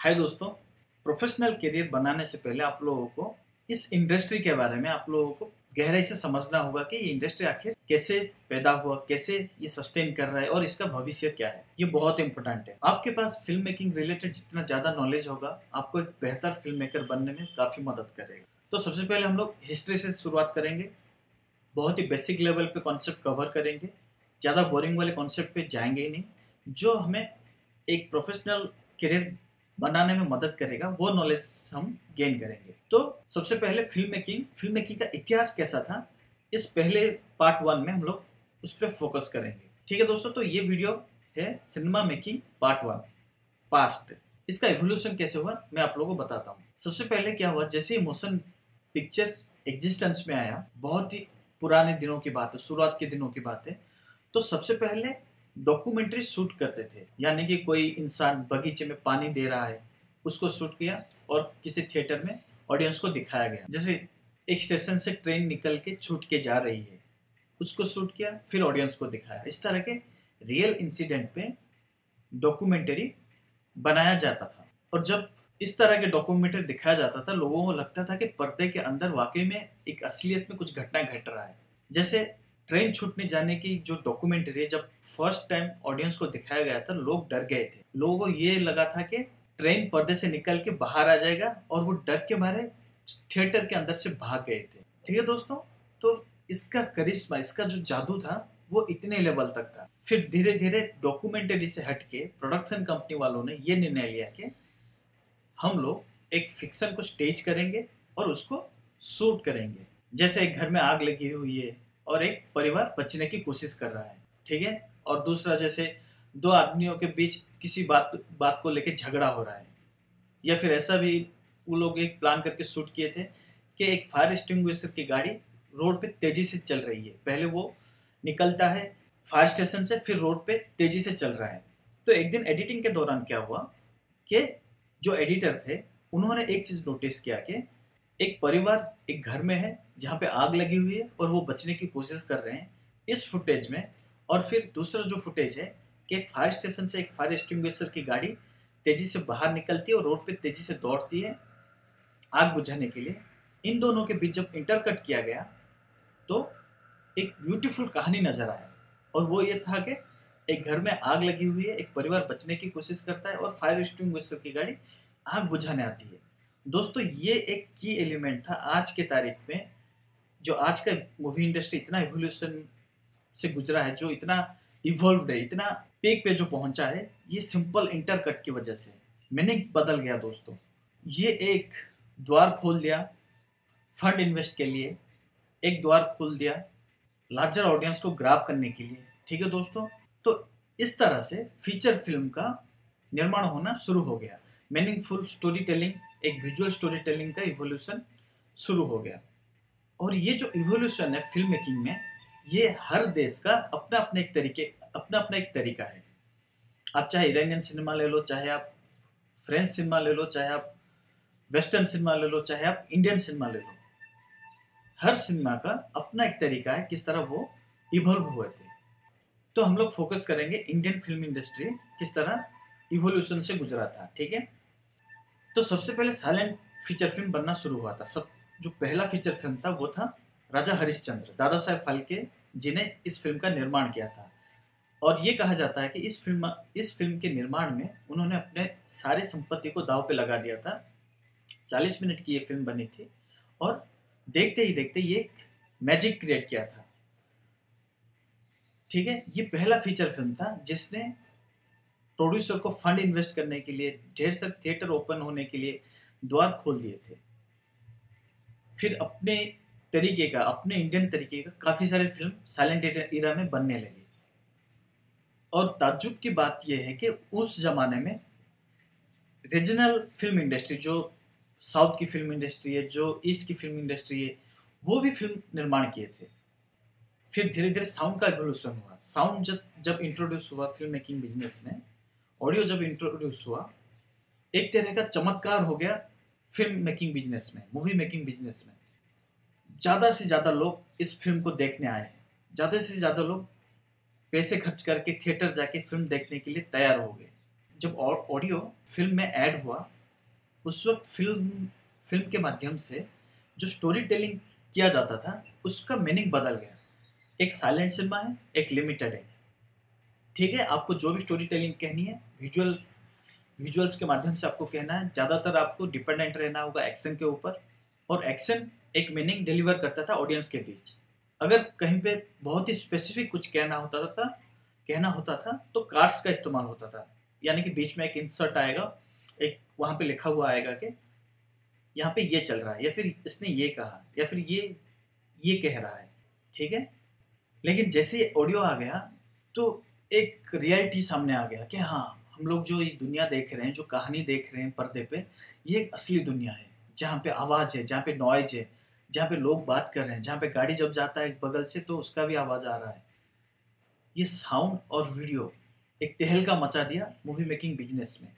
हाय दोस्तों। Professional career बनाने से पहले आप लोगों को इस इंडस्ट्री के बारे में आप लोगों को गहराई से समझना होगा कि ये इंडस्ट्री आखिर कैसे पैदा हुआ, कैसे ये सस्टेन कर रहा है और इसका भविष्य क्या है। ये बहुत इंपॉर्टेंट है। आपके पास फिल्म मेकिंग रिलेटेड जितना ज़्यादा नॉलेज होगा, आपको एक बेहतर फिल्म मेकर बनने में काफ़ी मदद करेगा। तो सबसे पहले हम लोग हिस्ट्री से शुरुआत करेंगे। बहुत ही बेसिक लेवल पे कॉन्सेप्ट कवर करेंगे। ज़्यादा बोरिंग वाले कॉन्सेप्ट पे जाएंगे ही नहीं। जो हमें एक प्रोफेशनल करियर बनाने में मदद करेगा वो नॉलेज हम गेन करेंगे। तो सबसे पहले फिल्म मेकिंग का इतिहास कैसा था, इस पहले पार्ट 1 में हम लोग उस पर फोकस करेंगे। ठीक है दोस्तों, तो ये वीडियो है सिनेमा मेकिंग पार्ट 1 पास्ट। इसका एवोल्यूशन कैसे हुआ मैं आप लोगों को बताता हूँ। सबसे पहले क्या हुआ, जैसे ही मोशन पिक्चर एग्जिस्टेंस में आया, बहुत ही पुराने दिनों की बात है, शुरुआत के दिनों की बात है, तो सबसे पहले डॉक्यूमेंट्री शूट करते थे। यानी कि कोई इंसान बगीचे में पानी दे रहा है, उसको शूट किया और किसी थिएटर में ऑडियंस को दिखाया गया। जैसे एक स्टेशन से ट्रेन निकल के छूट के जा रही है, उसको शूट किया, फिर ऑडियंस को दिखाया। इस तरह के रियल इंसिडेंट पे डॉक्यूमेंट्री बनाया जाता था। और जब इस तरह के डॉक्यूमेंट्री दिखाया जाता था, लोगों को लगता था कि पर्दे के अंदर वाकई में एक असलियत में कुछ घटना घट रहा है। जैसे ट्रेन छूटने जाने की जो डॉक्यूमेंट्री है, जब फर्स्ट टाइम ऑडियंस को दिखाया गया था, लोग डर गए थे। लोगों को ये लगा था कि ट्रेन पर्दे से निकल के बाहर आ जाएगा, और वो डर के मारे थिएटर के अंदर से भाग गए थे। ठीक है दोस्तों, तो इसका करिश्मा, इसका जो जादू था वो इतने लेवल तक था। फिर धीरे धीरे डॉक्यूमेंट्री से हटके प्रोडक्शन कंपनी वालों ने ये निर्णय लिया कि हम लोग एक फिक्शन को स्टेज करेंगे और उसको शूट करेंगे। जैसे एक घर में आग लगी हुई है और एक परिवार बचने की कोशिश कर रहा है, ठीक है। और दूसरा, जैसे दो आदमियों के बीच किसी बात बात को लेकर झगड़ा हो रहा है। या फिर ऐसा भी वो लोग एक प्लान करके शूट किए थे कि एक फायर एक्सटिंग्विशर की गाड़ी रोड पे तेजी से चल रही है। पहले वो निकलता है फायर स्टेशन से, फिर रोड पे तेजी से चल रहा है। तो एक दिन एडिटिंग के दौरान क्या हुआ कि जो एडिटर थे, उन्होंने एक चीज़ नोटिस किया कि एक परिवार एक घर में है जहाँ पे आग लगी हुई है और वो बचने की कोशिश कर रहे हैं इस फुटेज में। और फिर दूसरा जो फुटेज है कि फायर स्टेशन से एक फायर एक्सटिंग्विशर की गाड़ी तेजी से बाहर निकलती है और रोड पे तेजी से दौड़ती है आग बुझाने के लिए। इन दोनों के बीच जब इंटरकट किया गया तो एक ब्यूटीफुल कहानी नजर आया। और वो ये था कि एक घर में आग लगी हुई है, एक परिवार बचने की कोशिश करता है और फायर एक्सटिंग्विशर की गाड़ी आग बुझाने आती है। दोस्तों, ये एक की एलिमेंट था आज के तारीख में। जो आज का मूवी इंडस्ट्री इतना इवोल्यूशन से गुजरा है, जो इतना इवॉल्व्ड है, इतना पीक पे जो पहुंचा है, ये सिंपल इंटरकट की वजह से मैंने बदल गया दोस्तों। ये एक द्वार खोल दिया फंड इन्वेस्ट के लिए, एक द्वार खोल दिया लार्जर ऑडियंस को ग्रैब करने के लिए। ठीक है दोस्तों, तो इस तरह से फीचर फिल्म का निर्माण होना शुरू हो गया। मीनिंगफुल स्टोरी टेलिंग, एक विजुअल स्टोरी टेलिंग का इवोल्यूशन शुरू हो गया। और ये जो इवोल्यूशन है फिल्म मेकिंग में, ये हर देश का अपना अपना एक तरीका है। आप चाहे इरानियन सिनेमा ले लो, चाहे आप फ्रेंच सिनेमा ले लो, चाहे आप वेस्टर्न सिनेमा ले लो, चाहे आप इंडियन सिनेमा ले लो, हर सिनेमा का अपना एक तरीका है किस तरह वो इवॉल्व हुए थे। तो हम लोग फोकस करेंगे इंडियन फिल्म इंडस्ट्री किस तरह इवोल्यूशन से गुजरा था। ठीक है, तो सबसे पहले साइलेंट फीचर फिल्म बनना शुरू हुआ था। सब जो पहला फीचर फिल्म था वो था राजा हरिश्चंद्र। दादा साहेब फाल्के जी ने इस फिल्म का निर्माण किया था। और ये कहा जाता है कि इस फिल्म के निर्माण में उन्होंने अपने सारी संपत्ति को दांव पे लगा दिया था। 40 मिनट की ये फिल्म बनी थी और देखते ही देखते ये एक मैजिक क्रिएट किया था। ठीक है, ये पहला फीचर फिल्म था जिसने प्रोड्यूसर को फंड इन्वेस्ट करने के लिए, ढेर सारे थिएटर ओपन होने के लिए द्वार खोल दिए थे। फिर अपने तरीके का, अपने इंडियन तरीके का काफ़ी सारे फिल्म साइलेंट इरा में बनने लगे। और ताज्जुब की बात यह है कि उस जमाने में रीजनल फिल्म इंडस्ट्री, जो साउथ की फिल्म इंडस्ट्री है, जो ईस्ट की फिल्म इंडस्ट्री है, वो भी फिल्म निर्माण किए थे। फिर धीरे धीरे साउंड का इवोल्यूशन हुआ। साउंड जब इंट्रोड्यूस हुआ फिल्म मेकिंग बिजनेस में, ऑडियो जब इंट्रोड्यूस हुआ, एक तरह का चमत्कार हो गया फिल्म मेकिंग बिजनेस में, मूवी मेकिंग बिजनेस में। ज़्यादा से ज़्यादा लोग इस फिल्म को देखने आए हैं। ज़्यादा से ज़्यादा लोग पैसे खर्च करके थिएटर जाके फिल्म देखने के लिए तैयार हो गए। जब ऑडियो फिल्म में ऐड हुआ, उस वक्त फिल्म के माध्यम से जो स्टोरी टेलिंग किया जाता था उसका मीनिंग बदल गया। एक साइलेंट सिनेमा है, एक लिमिटेड है। ठीक है, आपको जो भी स्टोरी टेलिंग कहनी है विजुअल्स के माध्यम से आपको कहना है। ज़्यादातर आपको डिपेंडेंट रहना होगा एक्शन के ऊपर, और एक्शन एक मीनिंग डिलीवर करता था ऑडियंस के बीच। अगर कहीं पे बहुत ही स्पेसिफिक कुछ कहना होता था तो कार्ड्स का इस्तेमाल होता था। यानी कि बीच में एक इंसर्ट आएगा, एक वहाँ पे लिखा हुआ आएगा कि यहाँ पे ये चल रहा है, या फिर इसने ये कहा, या फिर ये कह रहा है। ठीक है, लेकिन जैसे ही ऑडियो आ गया तो एक रियलिटी सामने आ गया कि हाँ, हम लोग जो ये दुनिया देख रहे हैं, जो कहानी देख रहे हैं पर्दे पे, ये एक असली दुनिया है जहाँ पे आवाज़ है, जहाँ पे नॉइज है, जहाँ पे लोग बात कर रहे हैं, जहाँ पे गाड़ी जब जाता है बगल से तो उसका भी आवाज़ आ रहा है। ये साउंड और वीडियो एक तहलका मचा दिया मूवी मेकिंग बिजनेस में।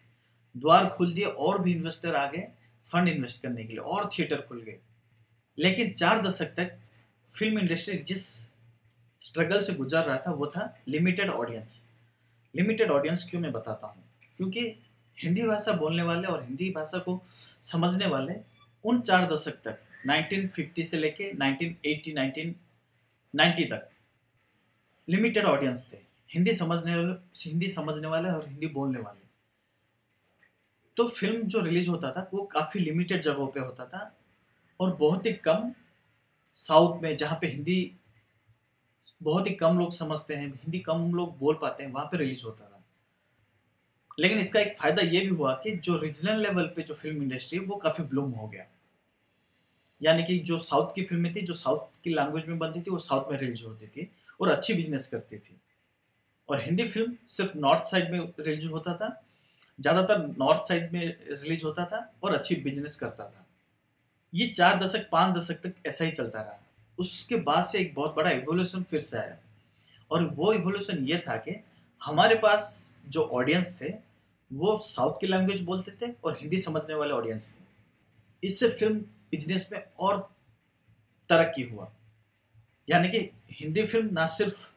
द्वार खोल दिए और भी इन्वेस्टर आ गए फंड इन्वेस्ट करने के लिए, और थिएटर खुल गए। लेकिन 4 दशक तक फिल्म इंडस्ट्री जिस स्ट्रगल से गुजर रहा था वो था लिमिटेड ऑडियंस। लिमिटेड ऑडियंस क्यों मैं बताता हूँ, क्योंकि हिंदी भाषा बोलने वाले और हिंदी भाषा को समझने वाले उन 4 दशक तक 1950 से लेके 1980 1990 तक लिमिटेड ऑडियंस थे, हिंदी समझने वाले और हिंदी बोलने वाले। तो फिल्म जो रिलीज होता था वो काफ़ी लिमिटेड जगहों पे होता था, और बहुत ही कम साउथ में, जहाँ पे हिंदी बहुत ही कम लोग समझते हैं, हिंदी कम लोग बोल पाते हैं, वहाँ पे रिलीज होता था। लेकिन इसका एक फ़ायदा ये भी हुआ कि जो रीजनल लेवल पे जो फिल्म इंडस्ट्री है वो काफ़ी ब्लूम हो गया। यानी कि जो साउथ की फिल्में थी, जो साउथ की लैंग्वेज में बनती थी, वो साउथ में रिलीज होती थी और अच्छी बिजनेस करती थी। और हिंदी फिल्म सिर्फ नॉर्थ साइड में रिलीज होता था, ज़्यादातर नॉर्थ साइड में रिलीज होता था और अच्छी बिजनेस करता था। ये 4 दशक 5 दशक तक ऐसा ही चलता रहा। उसके बाद से एक बहुत बड़ा इवोल्यूशन फिर से आया, और वो इवोल्यूशन ये था कि हमारे पास जो ऑडियंस थे वो साउथ की लैंग्वेज बोलते थे और हिंदी समझने वाले ऑडियंस थे। इससे फिल्म बिजनेस में और तरक्की हुआ। यानी कि हिंदी फिल्म ना सिर्फ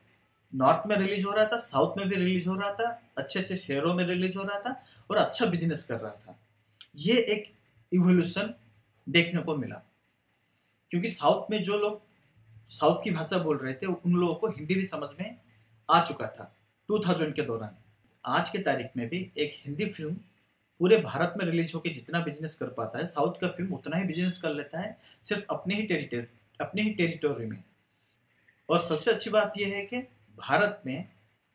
नॉर्थ में रिलीज हो रहा था, साउथ में भी रिलीज हो रहा था, अच्छे अच्छे शहरों में रिलीज हो रहा था और अच्छा बिजनेस कर रहा था। ये एक इवोल्यूशन देखने को मिला, क्योंकि साउथ में जो लोग साउथ की भाषा बोल रहे थे उन लोगों को हिंदी भी समझ में आ चुका था 2000 के दौरान। आज के तारीख में भी एक हिंदी फिल्म पूरे भारत में रिलीज होकर जितना बिजनेस कर पाता है, साउथ का फिल्म उतना ही बिजनेस कर लेता है, सिर्फ अपने ही टेरिटोरी में। और सबसे अच्छी बात यह है कि भारत में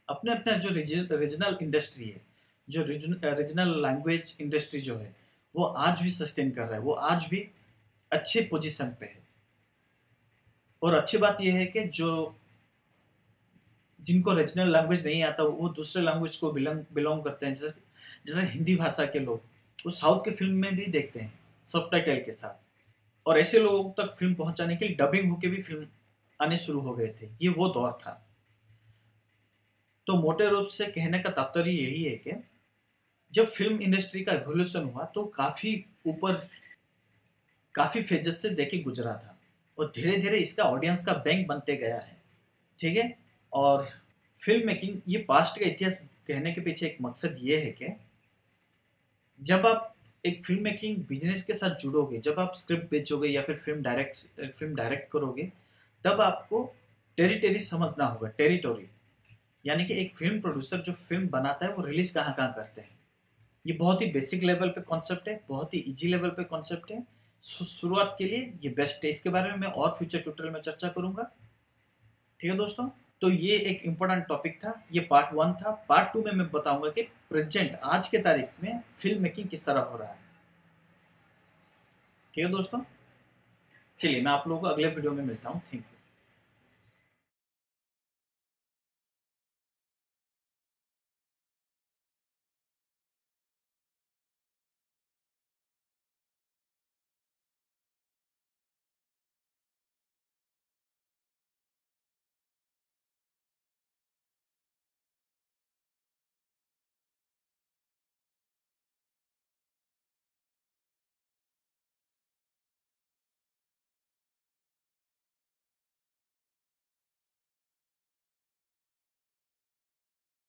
अपने अपना जो रीजनल इंडस्ट्री है, जो रीजनल लैंग्वेज इंडस्ट्री जो है, वो आज भी सस्टेन कर रहा है, वो आज भी अच्छे पोजीशन पे है। और अच्छी बात यह है कि जो जिनको रीजनल लैंग्वेज नहीं आता वो दूसरे लैंग्वेज को बिलोंग करते हैं, जैसे जैसे हिंदी भाषा के लोग वो साउथ के फिल्म में भी देखते हैं सबटाइटल के साथ, और ऐसे लोगों तक फिल्म पहुंचाने के लिए डबिंग होके भी फिल्म आने शुरू हो गए थे। ये वो दौर था। तो मोटे रूप से कहने का तात्पर्य यही है कि जब फिल्म इंडस्ट्री का इवोल्यूशन हुआ तो काफ़ी फेजेस से देखे गुजरा था, और धीरे धीरे इसका ऑडियंस का बैंक बनते गया है। ठीक है, और फिल्म मेकिंग ये पास्ट का इतिहास कहने के पीछे एक मकसद ये है कि जब आप एक फिल्म मेकिंग बिजनेस के साथ जुड़ोगे, जब आप स्क्रिप्ट बेचोगे या फिर फिल्म डायरेक्ट करोगे, तब आपको टेरिटरी समझना होगा। टेरिटोरी यानी कि एक फिल्म प्रोड्यूसर जो फिल्म बनाता है वो रिलीज कहाँ कहाँ करते हैं। ये बहुत ही बेसिक लेवल पे कॉन्सेप्ट है, बहुत ही इजी लेवल पे कॉन्सेप्ट है। शुरुआत के लिए ये बेस्ट है। इसके बारे में मैं और फ्यूचर ट्यूटोरियल में चर्चा करूंगा। ठीक है दोस्तों, तो ये एक इम्पोर्टेंट टॉपिक था, ये पार्ट 1 था। पार्ट 2 में मैं बताऊंगा कि प्रेजेंट आज के तारीख में फिल्म मेकिंग किस तरह हो रहा है। ठीक है दोस्तों, चलिए मैं आप लोगों को अगले वीडियो में मिलता हूँ। Thank you.